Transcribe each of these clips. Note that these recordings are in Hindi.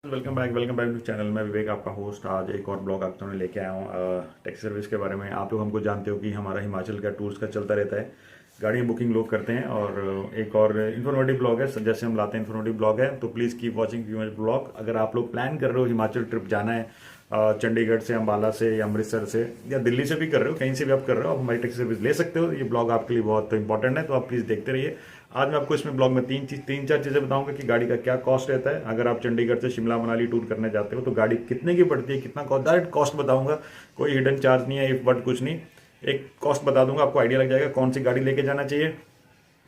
वेलकम बैक टू चैनल में विवेक आपका होस्ट। आज एक और ब्लॉग आप दोनों लेके आया हूँ टैक्सी सर्विस के बारे में। आप लोग हमको जानते हो कि हमारा हिमाचल का टूर्स का चलता रहता है, गाड़ी बुकिंग लोग करते हैं। और एक और इन्फॉर्मेटिव ब्लॉग है, जैसे हम लाते हैं इन्फॉर्मेटिव ब्लॉग है, तो प्लीज़ कीप वॉचिंग ब्लॉग। अगर आप लोग प्लान कर रहे हो हिमाचल ट्रिप जाना है, चंडीगढ़ से, अम्बाला से या अमृतसर से या दिल्ली से भी कर रहे हो, कहीं से भी आप कर रहे हो, आप हमारी टैक्सी सर्विस ले सकते हो। ये ब्लॉग आपके लिए बहुत इंपॉर्टेंट है, तो आप प्लीज़ देखते रहिए। आज मैं आपको इसमें ब्लॉग में तीन चार चीज़ें बताऊंगा कि गाड़ी का क्या कॉस्ट रहता है। अगर आप चंडीगढ़ से शिमला मनाली टूर करने जाते हो तो गाड़ी कितने की पड़ती है, कितना कॉस्ट, डायरेक्ट कॉस्ट बताऊंगा, कोई हिडन चार्ज नहीं है, इफ बट कुछ नहीं। एक कॉस्ट बता दूंगा, आपको आइडिया लग जाएगा कौन सी गाड़ी लेके जाना चाहिए,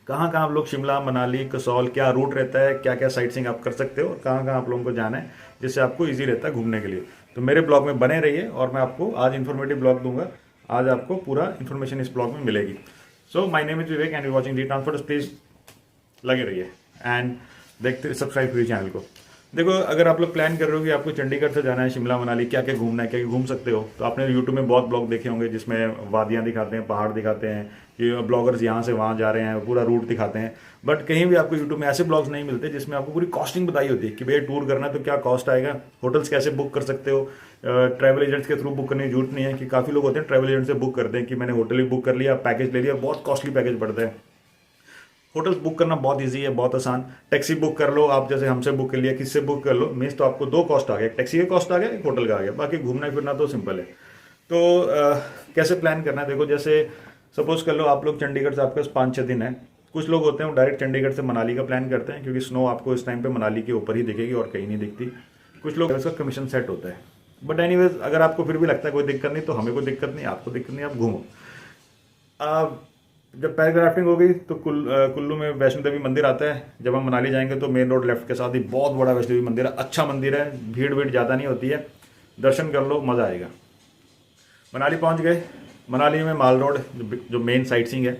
कहाँ कहाँ आप लोग शिमला मनाली कसौल क्या रूट रहता है, क्या क्या साइट सीइंग आप कर सकते हो, कहाँ कहाँ आप लोगों को जाना है, जिससे आपको ईजी रहता है घूमने के लिए। तो मेरे ब्लॉग में बने रहिए और मैं आपको आज इन्फॉर्मेटिव ब्लॉग दूंगा। आज आपको पूरा इन्फॉर्मेशन इस ब्लॉग में मिलेगी। So my name is Vivek and you watching the transport. Please लगे रहिए एंड देखते, सब्सक्राइब करिए चैनल को। देखो, अगर आप लोग प्लान कर रहे हो कि आपको चंडीगढ़ से जाना है शिमला मनाली, क्या क्या घूमना है, क्या क्या घूम सकते हो, तो आपने यूट्यूब में बहुत ब्लॉग देखे होंगे जिसमें वादियाँ दिखाते हैं, पहाड़ दिखाते हैं, कि ब्लॉगर्स यहाँ से वहाँ जा रहे हैं, पूरा रूट दिखाते हैं। बट कहीं भी आपको यूट्यूब में ऐसे ब्लॉग्स नहीं मिलते जिसमें आपको पूरी कॉस्टिंग बताई होती है कि भैया टूर करना है तो क्या कॉस्ट आएगा, होटल्स कैसे बुक कर सकते हो। ट्रैवल एजेंट्स के थ्रू बुक करने की जरूरत नहीं है, कि काफ़ी लोग होते हैं ट्रैवल एजेंट से बुक करते हैं कि मैंने होटल भी बुक कर लिया, पैकेज ले लिया, बहुत कॉस्टली पैकेज पड़ता है। होटल्स बुक करना बहुत इजी है, बहुत आसान। टैक्सी बुक कर लो आप, जैसे हमसे बुक कर लिया, किससे बुक कर लो, मीन्स तो आपको दो कॉस्ट आ गया, एक टैक्सी का कॉस्ट आ गया, एक होटल का आ गया। बाकी घूमना फिरना तो सिंपल है। तो कैसे प्लान करना है, देखो जैसे सपोज कर लो आप लोग चंडीगढ़ से आपके पास 5-6 दिन है। कुछ लोग होते हैं वो डायरेक्ट चंडीगढ़ से मनाली का प्लान करते हैं, क्योंकि स्नो आपको इस टाइम पे मनाली के ऊपर ही दिखेगी और कहीं नहीं दिखती। कुछ लोग इसका कमीशन सेट होता है। बट एनीवेज, अगर आपको फिर भी लगता है कोई दिक्कत नहीं, तो हमें कोई दिक्कत नहीं, आपको दिक्कत नहीं, आप घूमो। जब पैराग्राफ्टिंग हो गई तो कुल्लू में वैष्णो देवी मंदिर आता है। जब हम मनाली जाएंगे तो मेन रोड लेफ्ट के साथ ही बहुत बड़ा वैष्णो देवी मंदिर है, अच्छा मंदिर है, भीड़ भीड़ ज़्यादा नहीं होती है, दर्शन कर लो, मज़ा आएगा। मनाली पहुंच गए। मनाली में माल रोड जो मेन साइट सीइंग है।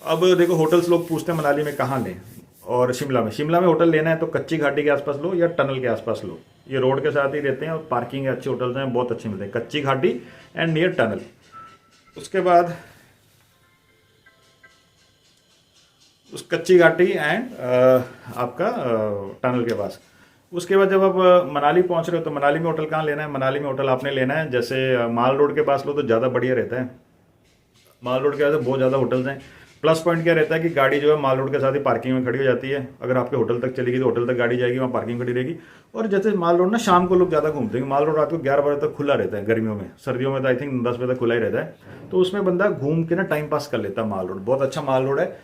अब देखो, होटल्स लोग पूछते हैं मनाली में कहाँ लें, और शिमला में होटल लेना है तो कच्ची घाटी के आसपास लो या टनल के आसपास लो। ये रोड के साथ ही रहते हैं और पार्किंग अच्छे होटल्स हैं, बहुत अच्छे मिलते हैं, कच्ची घाटी एंड नियर टनल। उसके बाद उस कच्ची घाटी एंड आपका टनल के पास। उसके बाद जब आप मनाली पहुंच रहे हो तो मनाली में होटल कहाँ लेना है, मनाली में होटल आपने लेना है जैसे माल रोड के पास लो तो ज़्यादा बढ़िया रहता है। माल रोड के पास बहुत ज़्यादा होटल्स हैं। प्लस पॉइंट क्या रहता है कि गाड़ी जो है माल रोड के साथ ही पार्किंग में खड़ी हो जाती है। अगर आपके होटल तक चलेगी तो होटल तक गाड़ी जाएगी, वहाँ पार्किंग खड़ी रहेगी। और जैसे माल रोड ना, शाम को लोग ज़्यादा घूमते हैं। माल रोड रात को 11 बजे तक खुला रहता है गर्मियों में, सर्दियों में तो आई थिंक 10 बजे तक खुला ही रहता है। तो उसमें बंदा घूम के ना टाइम पास कर लेता है। माल रोड बहुत अच्छा माल रोड है।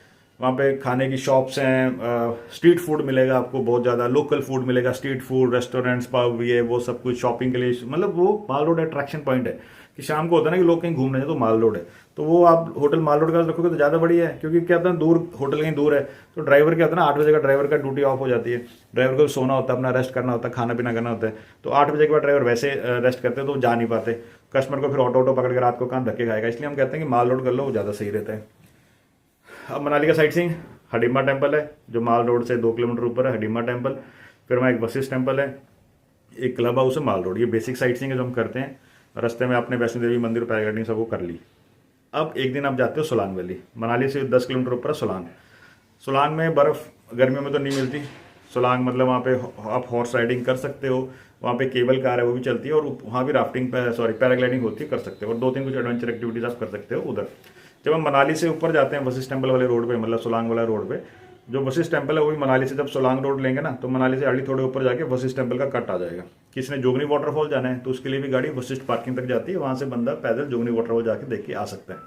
वहाँ पे खाने की शॉप्स हैं, स्ट्रीट फूड मिलेगा आपको, बहुत ज़्यादा लोकल फूड मिलेगा, स्ट्रीट फूड, रेस्टोरेंट्स, पब, ये वो सब कुछ शॉपिंग के लिए। मतलब वो माल रोड अट्रैक्शन पॉइंट है कि शाम को होता है ना कि लोग कहीं घूमने जाए तो माल रोड है। तो वो आप होटल माल रोड का रखोगे तो ज़्यादा बढ़िया है, क्योंकि क्या होता है, दूर होटल कहीं दूर है तो ड्राइवर क्या होता है ना, 8 बजे का ड्राइवर का ड्यूटी ऑफ हो जाती है। ड्राइवर को सोना होता है, अपना रेस्ट करना होता है, खाना पीना करना होता है। तो 8 बजे के बाद ड्राइवर वैसे रेस्ट करते हैं तो जा नहीं पाते। कस्टमर को फिर ऑटो पकड़ के रात को कहाँ धक्के खाएगा। इसलिए हम कहते हैं कि माल रोड कर लो, वो ज़्यादा सही रहता है। अब मनाली का साइट सीइंग, हडिम्बा टेम्पल है जो माल रोड से 2 किलोमीटर ऊपर है, हडिम्बा टेम्पल। फिर वहाँ एक वशिष्ठ टेम्पल है, एक क्लब हाउस है, माल रोड। ये बेसिक साइट सीइंग है जो हम करते हैं। रास्ते में आपने वैष्णो देवी मंदिर, पैराग्लाइडिंग सब वो कर ली। अब एक दिन आप जाते हो सोलांग वैली, मनाली से 10 किलोमीटर ऊपर है सोलांग। सोलांग में बर्फ़ गर्मियों में तो नहीं मिलती। सोलांग मतलब वहाँ पे आप हॉर्स राइडिंग कर सकते हो, वहाँ पे केबल कार है वो भी चलती है, और वहाँ भी राफ्टिंग पैराग्लाइडिंग होती है, कर सकते हो। और 2-3 कुछ एडवेंचर एक्टिविटीज़ आप कर सकते हो उधर। जब हम मनाली से ऊपर जाते हैं वशिष्ठ टेम्पल वाले रोड पे, मतलब सोलांग वाला रोड पे, जो वशिष्ठ टेम्पल है वो भी मनाली से, जब सोलांग रोड लेंगे ना तो मनाली से आगे थोड़े ऊपर जाके वशिष्ठ टेम्पल का कट आ जाएगा। किसी ने जोगनी वाटरफॉल जाना है तो उसके लिए भी गाड़ी वशिष्ठ पार्किंग तक जाती है, वहाँ से बंदा पैदल जोगनी वाटरफॉल जाके देख के आ सकता है।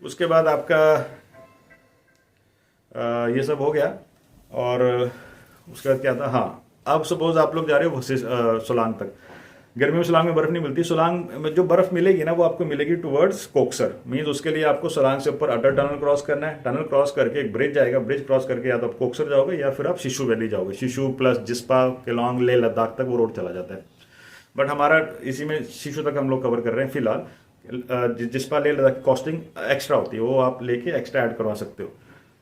उसके बाद आपका ये सब हो गया। और उसके बाद क्या था, हाँ, अब सपोज आप लोग जा रहे हो वशिष्ठ सोलांग तक। गर्मी में सोलांग में बर्फ नहीं मिलती। सोलांग में जो बर्फ मिलेगी ना वो आपको मिलेगी टुवर्ड्स कोकसर। मीन्स उसके लिए आपको सोलांग से ऊपर अटल टनल क्रॉस करना है। टनल क्रॉस करके एक ब्रिज जाएगा, ब्रिज क्रॉस करके या तो आप कोकसर जाओगे या फिर आप शिशु वैली जाओगे। शिशु प्लस जिस्पा केलोंग ले लद्दाख तक वो रोड चला जाता है। बट हमारा इसी में शिशु तक हम लोग कवर कर रहे हैं फिलहाल। जिस्पा ले लद्दाख की कॉस्टिंग एक्स्ट्रा होती है, वो आप लेके एक्स्ट्रा ऐड करवा सकते हो।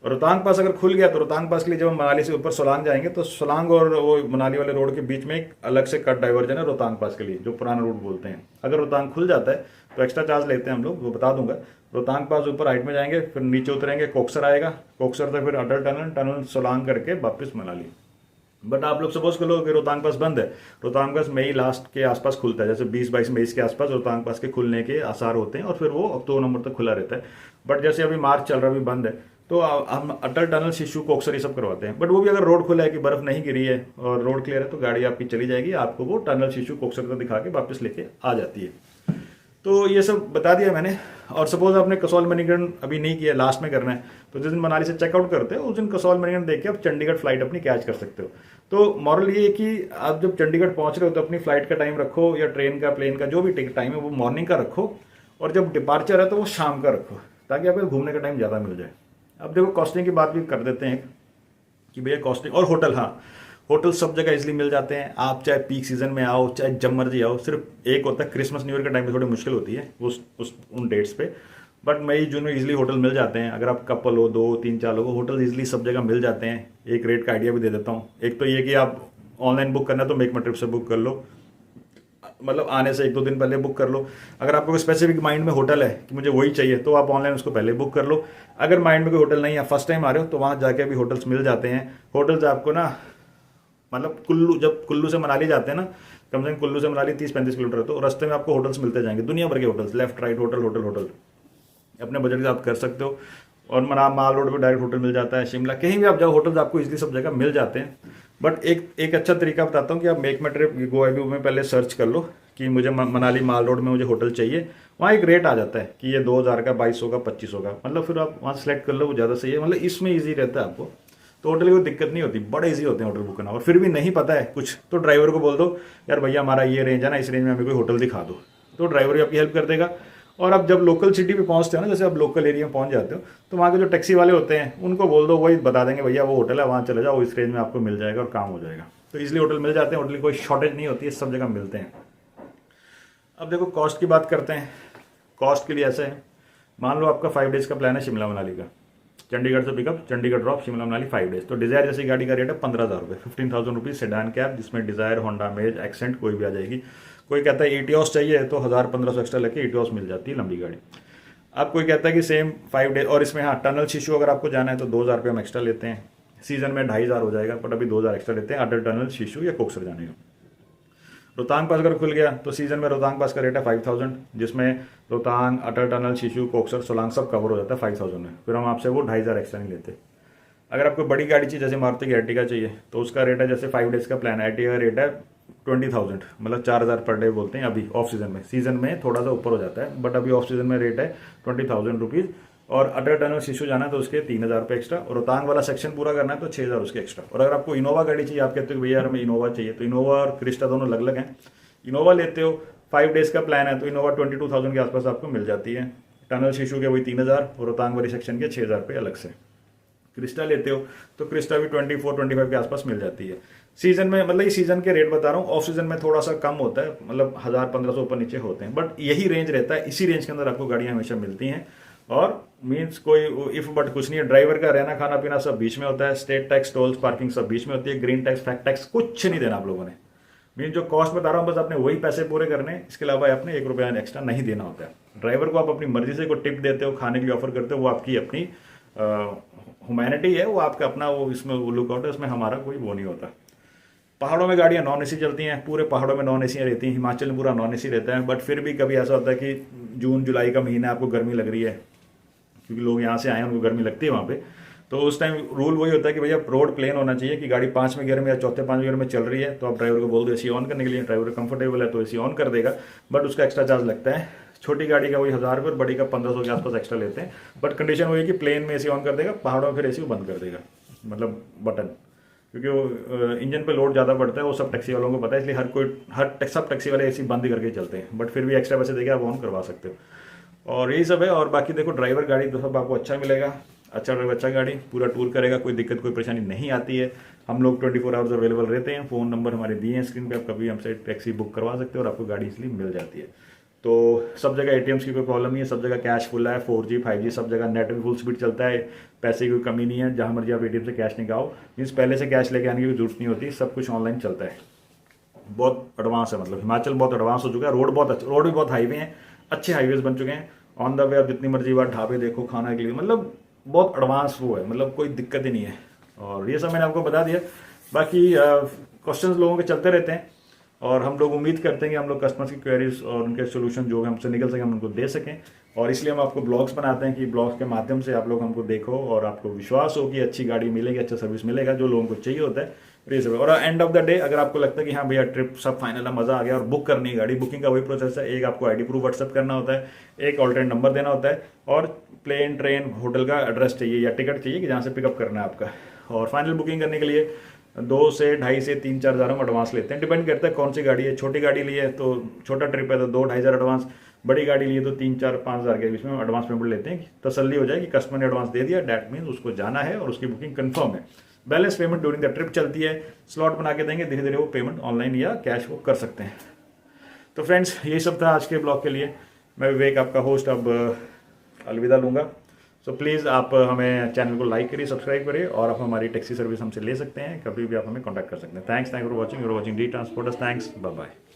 रोहतांग पास अगर खुल गया तो रोहतांग पास के लिए जब हम मनाली से ऊपर सोलांग जाएंगे तो सोलांग और वो मनाली वाले रोड के बीच में एक अलग से कट डाइवर्जन है रोहतांग पास के लिए, जो पुराना रूट बोलते हैं। अगर रोहतांग खुल जाता है तो एक्स्ट्रा चार्ज लेते हैं हम लोग, वो बता दूंगा। रोहतांग पास ऊपर हाइट में जाएंगे, फिर नीचे उतरेंगे, कोकसर आएगा, कोकसर तक फिर अटल टनल, टनल सोलांग करके वापस मनाली। बट आप लोग सपोज कर लो कि रोहतांग पास बंद है, रोहतांग पास मई लास्ट के आसपास खुलता है, जैसे 20-22 मई के आसपास रोहतांग पास के खुलने के आसार होते हैं और फिर वो अक्टूबर नवंबर तक खुला रहता है। बट जैसे अभी मार्च चल रहा है, अभी बंद है, तो हम अटल टनल, शिशु, कोक्सर ये सब करवाते हैं। बट वो भी अगर रोड खुला है कि बर्फ नहीं गिरी है और रोड क्लियर है तो गाड़ी आपकी चली जाएगी, आपको वो टनल, शिशु, कोक्सर तक दिखा के वापस लेके आ जाती है। तो ये सब बता दिया मैंने। और सपोज आपने कसौल मणिकर्ण अभी नहीं किया, लास्ट में करना है, तो जिस दिन मनाली से चेकआउट करते हो उस दिन कसौल मणिकर्ण देख के आप चंडीगढ़ फ्लाइट अपनी कैच कर सकते हो। तो मॉरल ये है कि आप जब चंडीगढ़ पहुंच रहे हो तो अपनी फ्लाइट का टाइम रखो, या ट्रेन का, प्लेन का, जो भी टिकट टाइम है वो मॉर्निंग का रखो, और जब डिपार्चर है तो वो शाम का रखो, ताकि आपको घूमने का टाइम ज़्यादा मिल जाए। अब देखो कॉस्टिंग की बात भी कर देते हैं कि भैया कॉस्टिंग और होटल, हाँ होटल सब जगह इजिली मिल जाते हैं। आप चाहे पीक सीजन में आओ, चाहे जब मर्जी आओ, सिर्फ एक होता है क्रिसमस न्यू ईयर के टाइम पे थोड़ी मुश्किल होती है उन डेट्स पे। बट मई जून में इजिली होटल मिल जाते हैं। अगर आप कपल हो, 2-3-4 लोग हो, होटल इजिली सब जगह मिल जाते हैं। एक रेट का आइडिया भी दे देता हूँ। एक तो ये कि आप ऑनलाइन बुक करना तो मेक माई ट्रिप से बुक कर लो, मतलब आने से 1-2 दिन पहले बुक कर लो। अगर आपको कोई स्पेसिफिक माइंड में होटल है कि मुझे वही चाहिए, तो आप ऑनलाइन उसको पहले बुक कर लो। अगर माइंड में कोई होटल नहीं है, फर्स्ट टाइम आ रहे हो, तो वहाँ जाके भी होटल्स मिल जाते हैं। होटल्स आपको ना, मतलब जब कुल्लू से मनाली जाते हैं ना, कम से कम कुल्लू से मनाली 30-35 किलोमीटर है, तो रास्ते में आपको होटल्स मिलते जाएंगे, दुनिया भर के होटल्स, लेफ्ट राइट होटल अपने बजट के आप कर सकते हो। और माल रोड पे डायरेक्ट होटल मिल जाता है, शिमला कहीं भी आप जाओ होटल्स आपको इजीली सब जगह मिल जाते हैं। बट एक अच्छा तरीका बताता हूँ कि आप मेक माई ट्रिप GoIBO में पहले सर्च कर लो कि मुझे मनाली माल रोड में मुझे होटल चाहिए। वहाँ एक रेट आ जाता है कि ये 2000 का, 2200 का, 2500 का, मतलब फिर आप वहाँ सेलेक्ट कर लो, वो ज़्यादा सही है। मतलब इसमें ईजी रहता है आपको, तो होटल की कोई दिक्कत नहीं होती, बड़े इजी होते हैं होटल बुक करना। और फिर भी नहीं पता है कुछ, तो ड्राइवर को बोल दो यार भैया हमारा ये रेंज है ना, इस रेंज में हमें कोई होटल दिखा दो, तो ड्राइवर भी आपकी हेल्प कर देगा। और आप जब लोकल सिटी पे पहुंचते हो ना, जैसे आप लोकल एरिया में पहुंच जाते हो, तो वहाँ के जो टैक्सी वाले होते हैं उनको बोल दो, वही बता देंगे भैया वो होटल है, वहाँ चले जाओ, इस रेंज में आपको मिल जाएगा और काम हो जाएगा। तो इसलिए होटल मिल जाते हैं, होटल की कोई शॉर्टेज नहीं होती है, सब जगह मिलते हैं। अब देखो कॉस्ट की बात करते हैं। कॉस्ट के लिए ऐसे है, मान लो आपका 5 डेज का प्लान है शिमला मनाली का, चंडीगढ़ से pickup, Chandigarh drop, Shimla Manali 5 days. तो डिजायर जैसी गाड़ी का रेट है 15,000 रुपये, 15,000 रुपीज सेडान कैब, जिसमें डिजायर, होंडा मेज, एक्सेंट कोई भी आ जाएगी। कोई कहता है एटियोस चाहिए तो 1000-1500 एक्स्ट्रा लेके एटियोस मिल जाती है लंबी गाड़ी। अब कोई कहता है कि सेम 5 डेज, और इसमें हाँ टनल शिशु अगर आपको जाना है तो 2000 रुपये हम एक्स्ट्रा लेते हैं। सीजन में 2500 हो जाएगा, बट अभी 2000 एक्स्ट्रा लेते हैं अटल टनल शिशु या कोक्सर जाने का। रोहतांग पास अगर खुल गया तो सीजन में रोहतांग पास का रेट है 5000, जिसमें रोहतांग, अटल टनल, शिशु, कोक्सर, सोलांग सब कवर हो जाता है 5000 में। फिर हम आपसे वो 2500 एक्स्ट्रा नहीं लेते। अगर आपको बड़ी गाड़ी चाहिए, जैसे मारुति की एर्टिगा चाहिए, तो उसका रेट है, जैसे 5 डेज का प्लान है, एर्टिगा का रेट है 20,000, मतलब 4000 पर डे बोलते हैं अभी ऑफ सीजन में। सीजन में थोड़ा सा ऊपर हो जाता है, बट अभी ऑफ सीजन में रेट है 20,000 रुपीज़। और अटल टनल शिशु जाना है तो उसके 3000 रुपये एक्स्ट्रा, और रोहतांग वाला सेक्शन पूरा करना है तो 6000 उसके एक्स्ट्रा। और अगर आपको इनोवा गाड़ी चाहिए, आप कहते हो भैया हमें इनोवा चाहिए, तो इनोवा और क्रिस्टा दोनों अलग अलग हैं। इनोवा लेते हो, 5 डेज का प्लान है, तो इनोवा 22,000 के आसपास आपको मिल जाती है। टनल शिशु के वही 3000 और रोहतांग वाली सेक्शन के 6000 रुपये अलग से। क्रिस्टा लेते हो तो क्रिस्टा भी 24-25 के आसपास मिल जाती है। सीजन में, मतलब ये सीजन के रेट बता रहा हूँ, ऑफ सीजन में थोड़ा सा कम होता है, मतलब 1000-1500 ऊपर नीचे होते हैं, बट यही रेंज रहता है। इसी रेंज के अंदर आपको गाड़ियाँ हमेशा मिलती हैं। और मीन्स कोई इफ बट कुछ नहीं है। ड्राइवर का रहना खाना पीना सब बीच में होता है, स्टेट टैक्स, टोल्स, पार्किंग सब बीच में होती है, ग्रीन टैक्स, फैक्ट टैक्स कुछ नहीं देना आप लोगों ने। मीन जो कॉस्ट बता रहा हूँ बस आपने वही पैसे पूरे करने, इसके अलावा आपने 1 रुपया एक्स्ट्रा नहीं देना होता है। ड्राइवर को आप अपनी मर्जी से कोई टिप देते हो, खाने के लिए ऑफर करते हो, वो आपकी अपनी ह्यूमैनिटी है, वो आपका अपना वो इसमें लुकआउट है, उसमें हमारा कोई वो नहीं होता। पहाड़ों में गाड़ियाँ नॉन एसी चलती हैं, पूरे पहाड़ों में नॉन एसी रहती हैं, हिमाचल में पूरा नॉन एसी रहता है। बट फिर भी कभी ऐसा होता है कि जून जुलाई का महीना आपको गर्मी लग रही है, क्योंकि लोग यहाँ से आए हैं, उनको गर्मी लगती है वहाँ पे, तो उस टाइम रूल वही होता है कि भैया रोड प्लेन होना चाहिए, कि गाड़ी 5वें गियर में या चौथे 5वें गियर में चल रही है, तो आप ड्राइवर को बोल दो एसी ऑन करने के लिए। ड्राइवर कंफर्टेबल है तो एसी ऑन कर देगा, बट उसका एक्स्ट्रा चार्ज लगता है। छोटी गाड़ी का वही 1000 रुपये, बड़ी का 1500 के आसपास एक्स्ट्रा लेते हैं। बट कंडीशन वही है कि प्लेन में एसी ऑन कर देगा, पहाड़ों में फिर एसी बंद कर देगा, मतलब बटन, क्योंकि वो इंजन पे लोड ज़्यादा बढ़ता है, वो सब टैक्सी वालों को पता है, इसलिए सब टैक्सी वाले एसी बंद करके चलते हैं। बट फिर भी एक्स्ट्रा पैसे देके आप ऑन करवा सकते हो। और यही सब है। और बाकी देखो ड्राइवर गाड़ी तो सब आपको अच्छा मिलेगा, अच्छा ड्राइवर, अच्छा गाड़ी, पूरा टूर करेगा, कोई दिक्कत कोई परेशानी नहीं आती है। हम लोग 24 आवर्स अवेलेबल रहते हैं। फ़ोन नंबर हमारे दिए हैं स्क्रीन पे, आप कभी हमसे टैक्सी बुक करवा सकते हो और आपको गाड़ी इसलिए मिल जाती है। तो सब जगह एटीएम्स की कोई प्रॉब्लम नहीं है, सब जगह कैश फुल है, 4G 5G सब जगह, नेट भी फुल स्पीड चलता है, पैसे की कोई कमी नहीं है। जहाँ मर्जी आप एटीएम से कैश निकालो, मीन्स पहले से कैश लेके आने की जरूरत नहीं होती, सब कुछ ऑनलाइन चलता है। बहुत एडवांस है, मतलब हिमाचल बहुत एडवांस हो चुका है। रोड भी बहुत हाईवे हैं, अच्छे हाईवेज बन चुके हैं। ऑन द वे आप जितनी मर्जी बार ढाबे देखो खाना के लिए, मतलब बहुत एडवांस वो है, मतलब कोई दिक्कत ही नहीं है। और ये सब मैंने आपको बता दिया। बाकी क्वेश्चंस लोगों के चलते रहते हैं और हम लोग उम्मीद करते हैं कि हम लोग कस्टमर्स की क्वेरीज और उनके सोल्यूशन जो हमसे निकल सके हम उनको दे सकें, और इसलिए हम आपको ब्लॉग्स बनाते हैं कि ब्लॉग्स के माध्यम से आप लोग हमको देखो और आपको विश्वास हो कि अच्छी गाड़ी मिलेगी, अच्छा सर्विस मिलेगा जो लोगों को चाहिए होता है। और एंड ऑफ द डे अगर आपको लगता है कि हाँ भैया ट्रिप सब फाइनल है, मज़ा आ गया और बुक करनी है गाड़ी, बुकिंग का वही प्रोसेस है। एक आपको आईडी प्रूफ व्हाट्सअप करना होता है, एक ऑल्टरनेट नंबर देना होता है, और प्लेन ट्रेन होटल का एड्रेस चाहिए या टिकट चाहिए कि जहाँ से पिकअप करना है आपका। और फाइनल बुकिंग करने के लिए 2 से 2.5 से 3-4 हज़ार हम एडवांस लेते हैं, डिपेंड करता है कौन सी गाड़ी है। छोटी गाड़ी ली है तो छोटा ट्रिप है तो 2-2.5 हज़ार एडवांस, बड़ी गाड़ी ली है तो 3-4-5 हज़ार के बीच में एडवांस पेमेंट लेते हैं कि तसल्ली हो जाए कि कस्टमर ने एडवांस दे दिया, डैट मीन्स उसको जाना है और उसकी बुकिंग कंफर्म है। Balance payment during the trip चलती है, स्लॉट बना के देंगे, धीरे धीरे वो पेमेंट ऑनलाइन या कैश वो कर सकते हैं। तो फ्रेंड्स यही सब था आज के ब्लॉग के लिए। मैं विवेक आपका होस्ट अब अलविदा लूँगा। सो प्लीज़ आप हमें चैनल को लाइक करिए, सब्सक्राइब करिए, और आप हमारी टैक्सी सर्विस हमसे ले सकते हैं, कभी भी आप हमें कॉन्टैक्ट कर सकते हैं। Thanks for watching the Transporters. Thanks, bye bye.